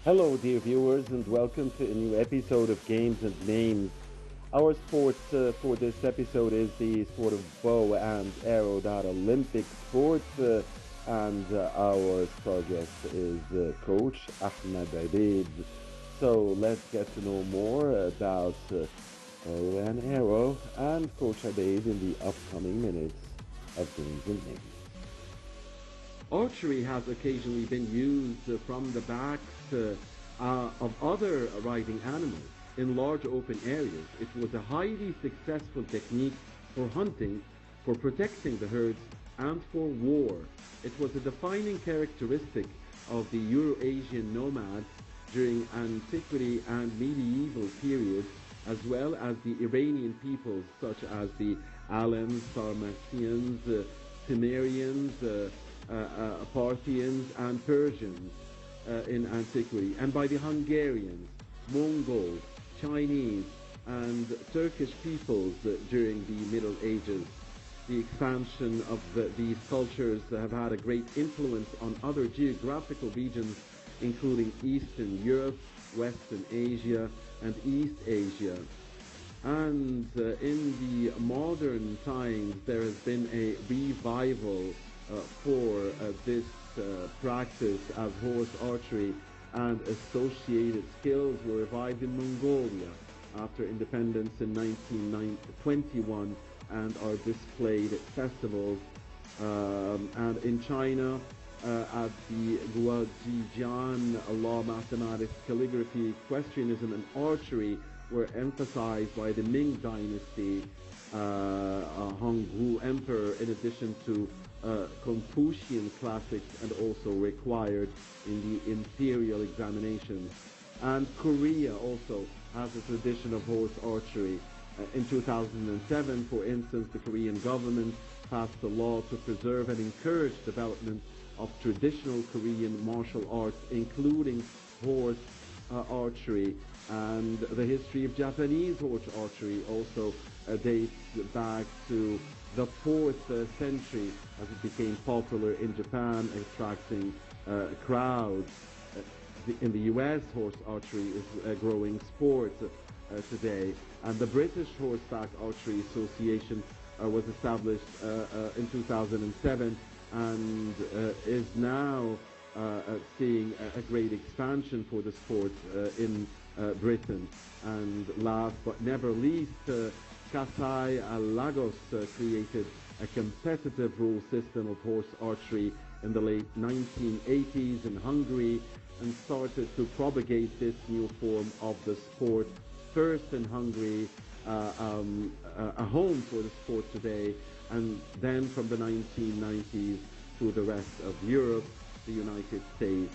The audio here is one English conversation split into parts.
Hello, dear viewers, and welcome to a new episode of Games and Names. Our sport for this episode is the sport of bow and arrow, that Olympic sport, and our star guest is Coach Ahmed Abid. So let's get to know more about bow and arrow and Coach Abid in the upcoming minutes of Games and Names. Archery has occasionally been used from the backs of other riding animals in large open areas. It was a highly successful technique for hunting, for protecting the herds, and for war. It was a defining characteristic of the Eurasian nomads during antiquity and medieval periods, as well as the Iranian peoples such as the Alans, Sarmatians, Cimmerians, Parthians, and Persians in antiquity, and by the Hungarians, Mongols, Chinese, and Turkish peoples during the Middle Ages. The expansion of these cultures have had a great influence on other geographical regions, including Eastern Europe, Western Asia, and East Asia. And in the modern times, there has been a revival for this practice as horse archery, and associated skills were revived in Mongolia after independence in 1921 and are displayed at festivals. And in China, at the Guojijian law, mathematics, calligraphy, equestrianism, and archery were emphasized by the Ming Dynasty, Hongwu Emperor, in addition to Confucian classics, and also required in the imperial examinations. And Korea also has a tradition of horse archery. In 2007, for instance, the Korean government passed a law to preserve and encourage development of traditional Korean martial arts, including horse archery. And the history of Japanese horse archery also dates back to the 4th century, as it became popular in Japan, attracting crowds. In the US, horse archery is a growing sport today, and the British Horseback Archery Association was established in 2007 and is now seeing a great expansion for the sport in Britain. And last but never least, Kasai Lagos created a competitive rule system of horse archery in the late 1980s in Hungary and started to propagate this new form of the sport, first in Hungary, a home for the sport today, and then from the 1990s to the rest of Europe, the United States,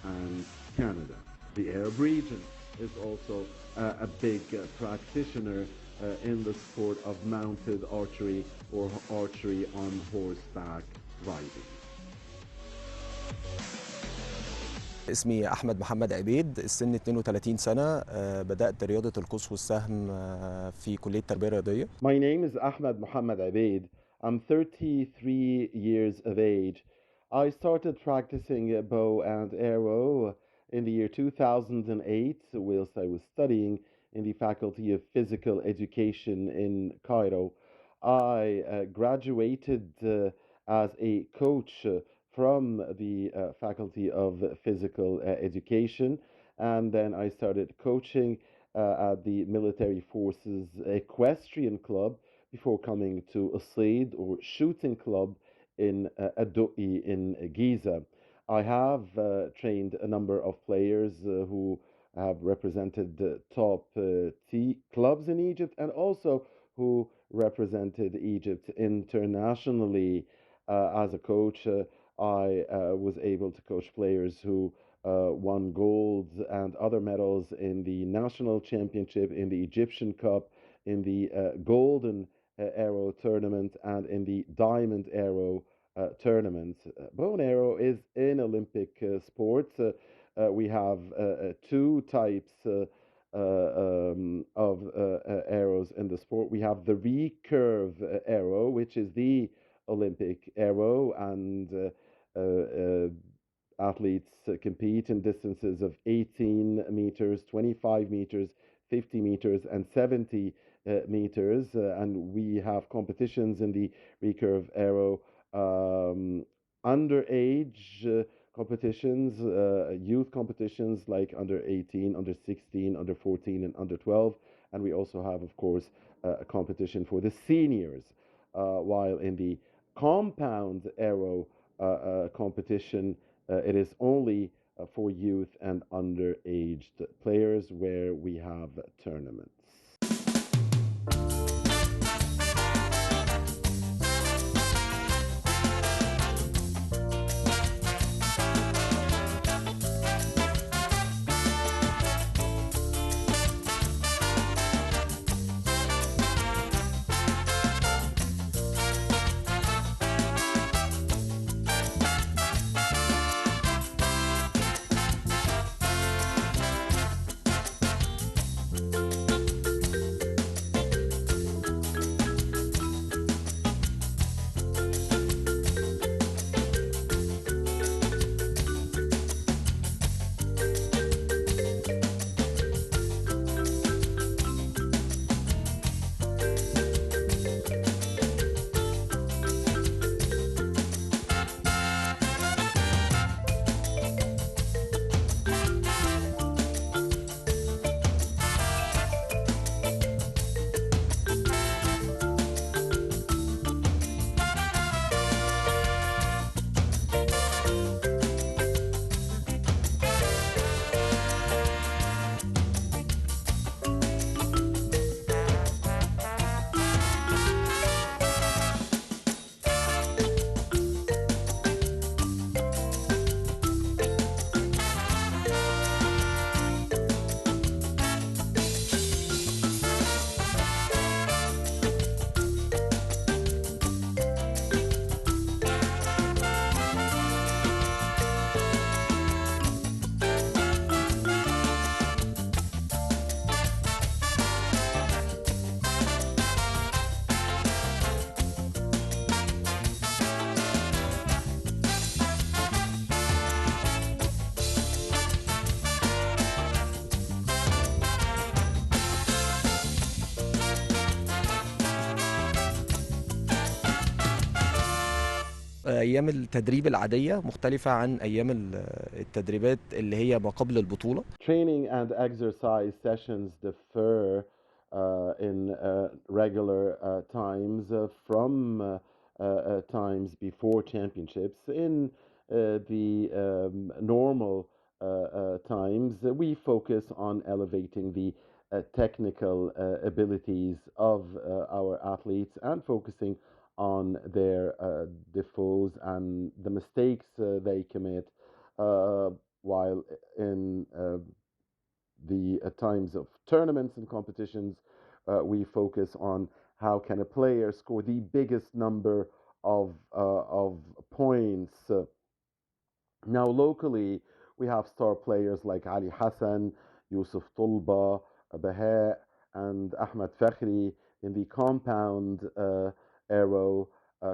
and Canada. The Arab region is also a big practitioner in the sport of mounted archery or archery on horseback riding. اسمي أحمد محمد عبيد، السن 32 سنة. بدأت رياضة القوس والسهم في كلية التربية الرياضية. My name is Ahmed Muhammad Abid. I'm 33 years of age. I started practicing bow and arrow in the year 2008 whilst I was studying in the Faculty of Physical Education in Cairo. I graduated as a coach from the Faculty of Physical Education, and then I started coaching at the Military Forces Equestrian Club before coming to a sled or shooting club in Adoi in Giza. I have trained a number of players who have represented the top clubs in Egypt and also who represented Egypt internationally. As a coach, I was able to coach players who won gold and other medals in the national championship, in the Egyptian Cup, in the Golden Arrow tournament, and in the Diamond Arrow tournament. Bow and arrow is an Olympic sport. We have two types of arrows in the sport. We have the recurve arrow, which is the Olympic arrow, and athletes compete in distances of 18 meters, 25 meters, 50 meters, and 70 meters. And we have competitions in the recurve aero um, underage competitions, youth competitions like under 18, under 16, under 14, and under 12. And we also have, of course, a competition for the seniors. While in the compound aero competition, it is only for youth and underaged players where we have tournaments. أيام التدريب العادية مختلفة عن أيام التدريبات اللي هي ما قبل البطولة. Training and exercise sessions differ in regular times from times before championships. In the normal times, we focus on elevating the technical abilities of our athletes and focusing on their defaults and the mistakes they commit. Uh, while in the times of tournaments and competitions, we focus on how can a player score the biggest number of points. Now, locally, we have star players like Ali Hassan, Yusuf Tulba, Baha, and Ahmed Fakhri in the compound aero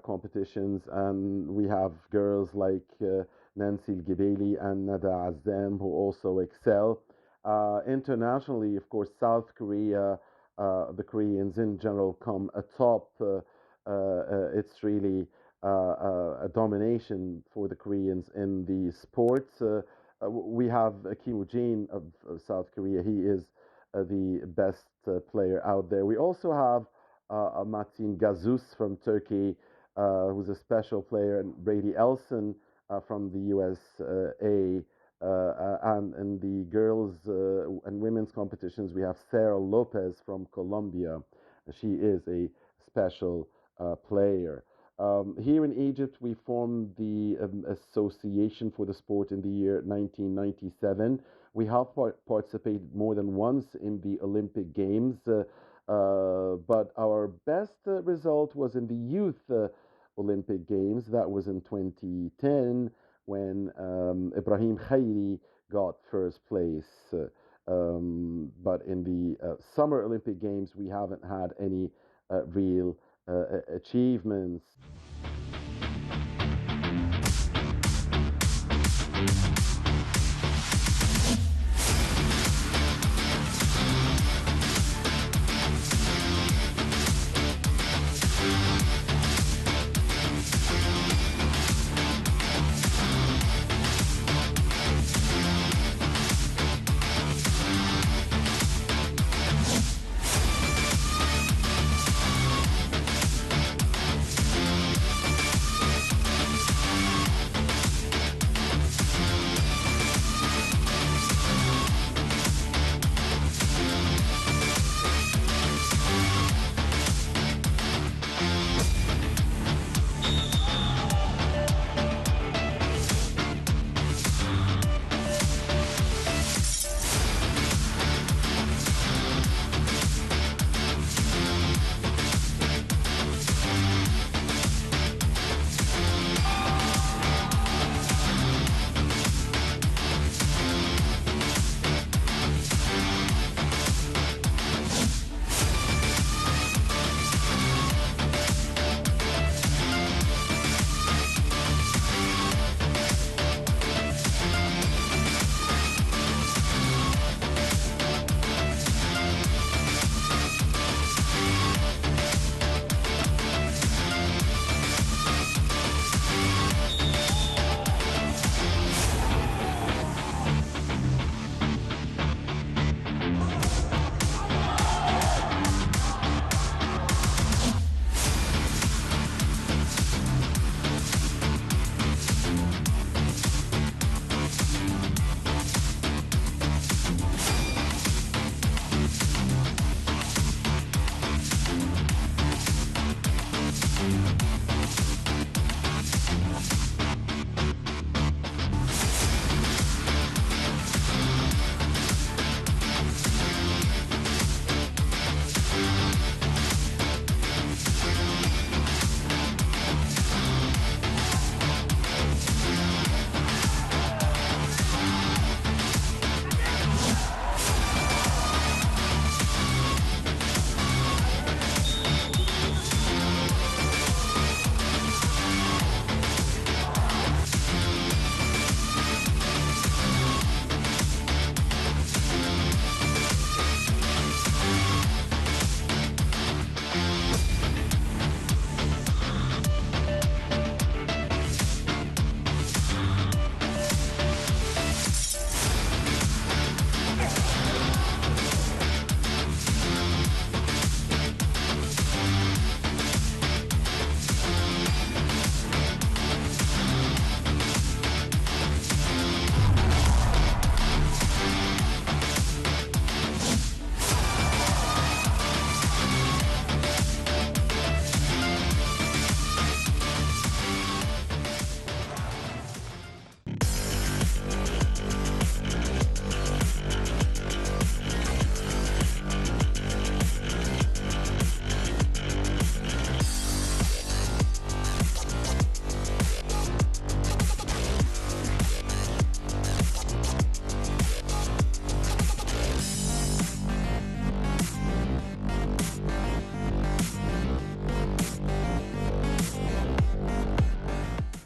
competitions. And we have girls like Nancy Gibeli and Nada Azzam who also excel. Internationally, of course, South Korea, the Koreans in general come atop. It's really a domination for the Koreans in the sports. We have Kim Woo-jin of South Korea. He is the best player out there. We also have Martin Gazus from Turkey, who's a special player, and Brady Elson from the USA. And in the girls and women's competitions, we have Sarah Lopez from Colombia. She is a special player. Here in Egypt, we formed the Association for the Sport in the year 1997. We have participated more than once in the Olympic Games, but our best result was in the Youth Olympic Games. That was in 2010 when Ibrahim Khairi got first place. But in the Summer Olympic Games, we haven't had any real achievements.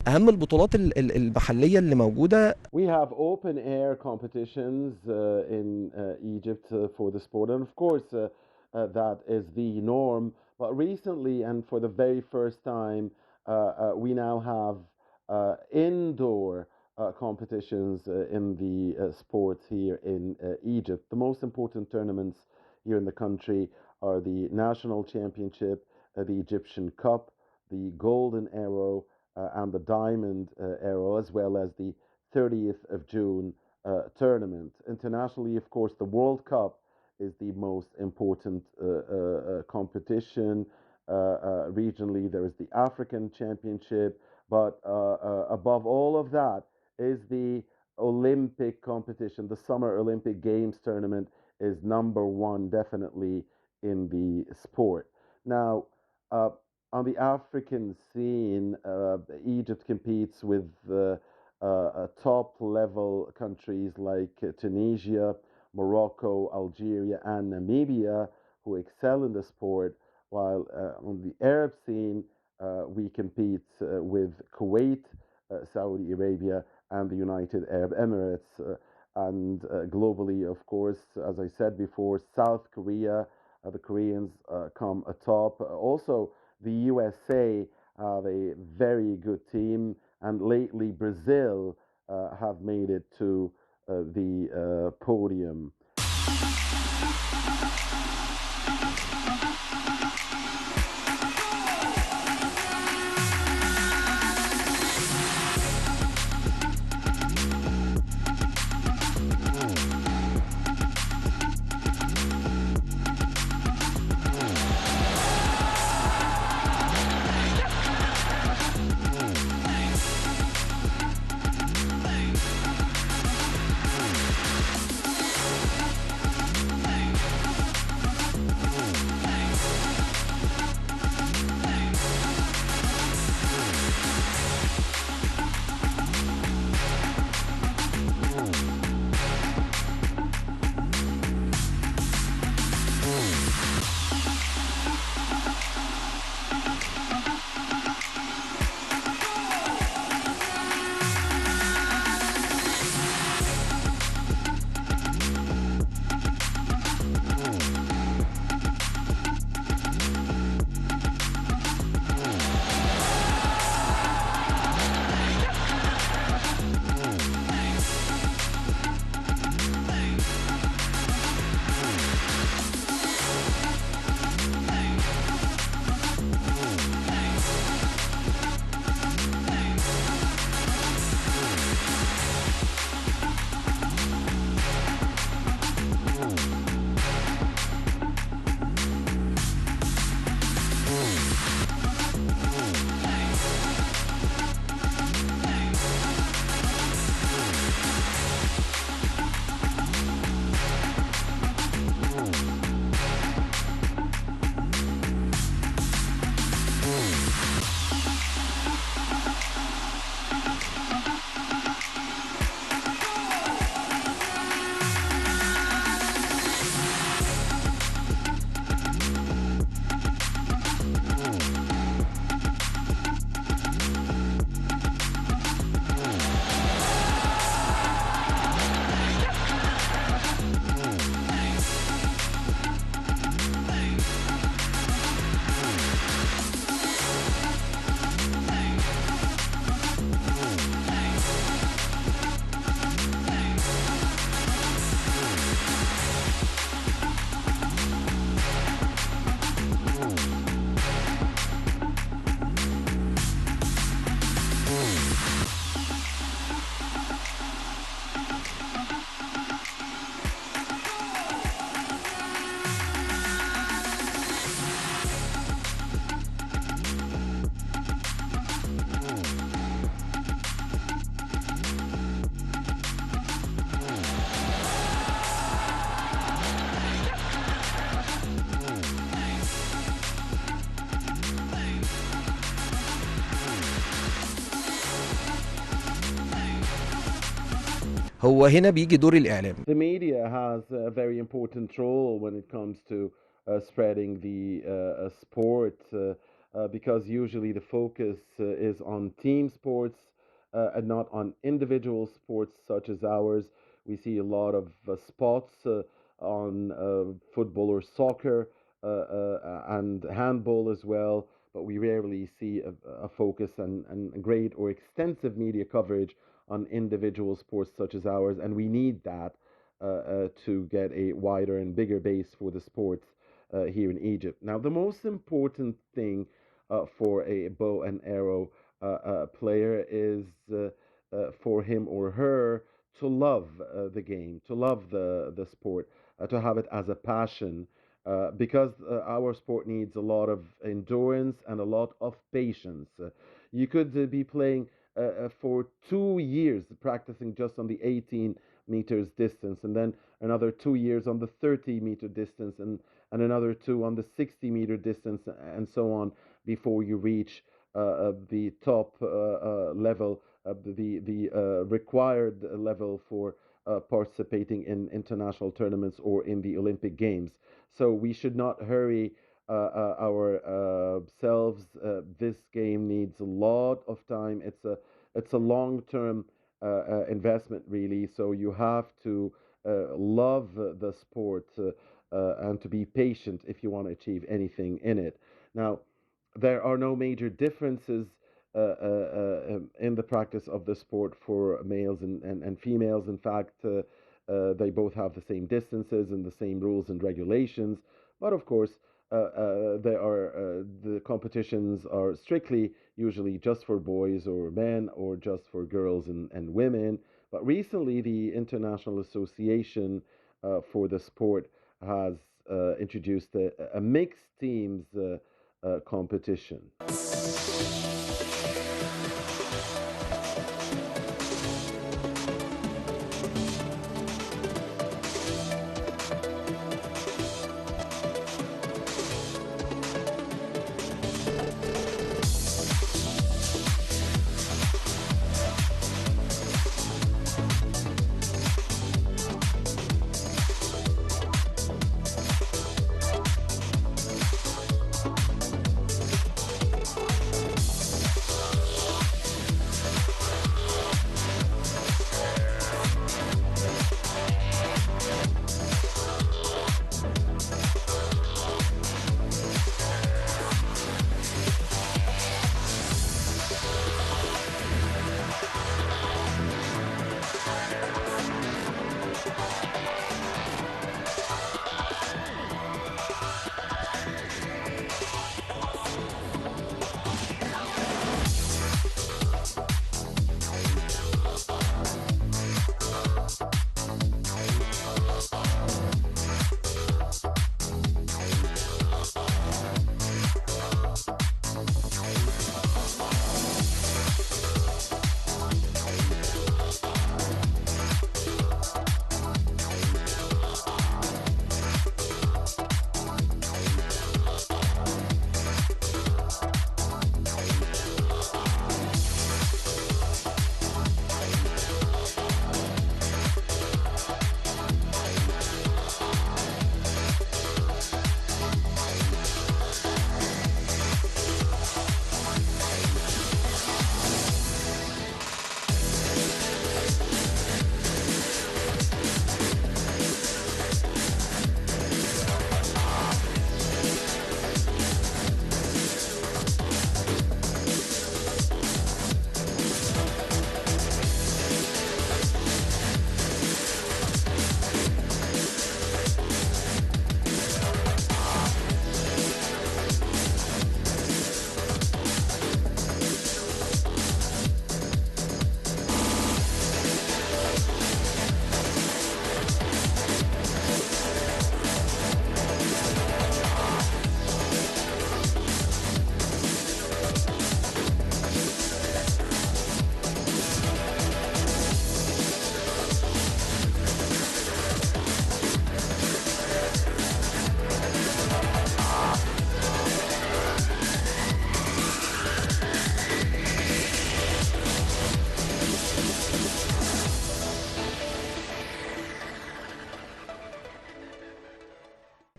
اهم البطولات المحليه اللي موجوده. We have open air competitions in Egypt for the sport, and of course, that is the norm. But recently, and for the very first time, we now have indoor competitions in the sports here in Egypt. The most important tournaments here in the country are the National Championship, the Egyptian Cup, the Golden Arrow, and the Diamond Arrow, as well as the 30th of June tournament. Internationally, of course, the World Cup is the most important competition. Regionally, there is the African Championship, but above all of that is the Olympic competition. The Summer Olympic Games tournament is number one, definitely, in the sport. Now, uh, on the African scene, Egypt competes with top level countries like Tunisia, Morocco, Algeria, and Namibia, who excel in the sport, while on the Arab scene, we compete with Kuwait, Saudi Arabia, and the United Arab Emirates. And globally, of course, as I said before, South Korea, the Koreans come atop. Also, the USA have a very good team, and lately Brazil have made it to the podium. هو هنا بيجي دور الإعلام. The media has a very important role when it comes to spreading the sport because usually the focus is on team sports and not on individual sports such as ours. We see a lot of spots on football or soccer and handball as well, but we rarely see a focus and great or extensive media coverage on individual sports such as ours, and we need that to get a wider and bigger base for the sports here in Egypt. Now, the most important thing for a bow and arrow player is for him or her to love the game, to love the sport, to have it as a passion. Because our sport needs a lot of endurance and a lot of patience. You could be playing for 2 years practicing just on the 18 meters distance, and then another 2 years on the 30-meter distance, and another two on the 60-meter distance, and so on, before you reach the top level, the required level for participating in international tournaments or in the Olympic Games. So we should not hurry ourselves. This game needs a lot of time. It's a long-term investment, really. So you have to love the sport and to be patient if you want to achieve anything in it. Now, there are no major differences in the practice of the sport for males and females. In fact, they both have the same distances and the same rules and regulations. But of course, the competitions are strictly usually just for boys or men or just for girls and women. But recently, the International Association for the sport has introduced a mixed teams competition.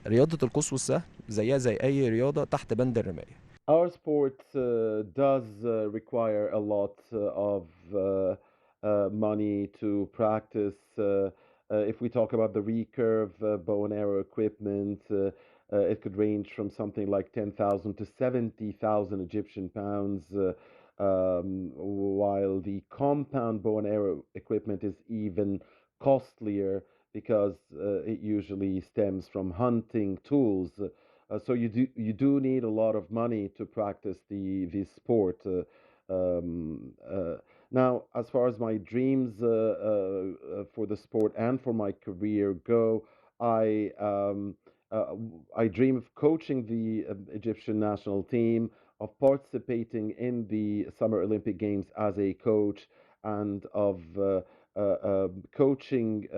رياضة القوس والسهم زيها زي أي رياضة تحت بند الرماية. Our sport does require a lot of money to practice. If we talk about the recurve bow and arrow equipment, it could range from something like 10,000 to 70,000 Egyptian pounds, while the compound bow and arrow equipment is even costlier because it usually stems from hunting tools. So you do need a lot of money to practice the sport. Now, as far as my dreams for the sport and for my career go, I um, I dream of coaching the Egyptian national team, of participating in the Summer Olympic Games as a coach, and of coaching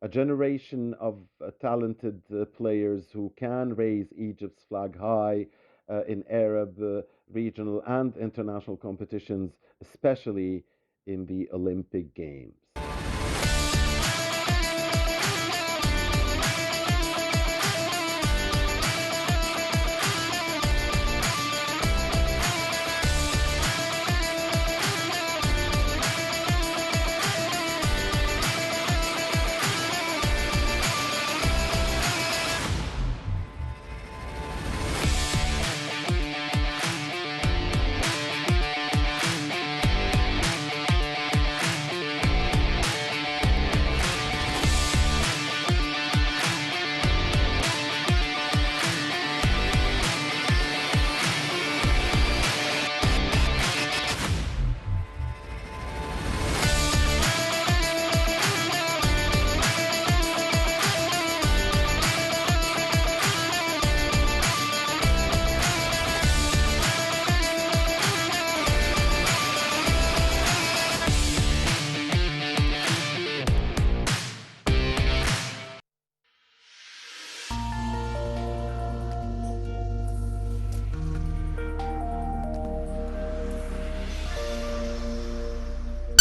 a generation of talented players who can raise Egypt's flag high in Arab, regional, and international competitions, especially in the Olympic Games.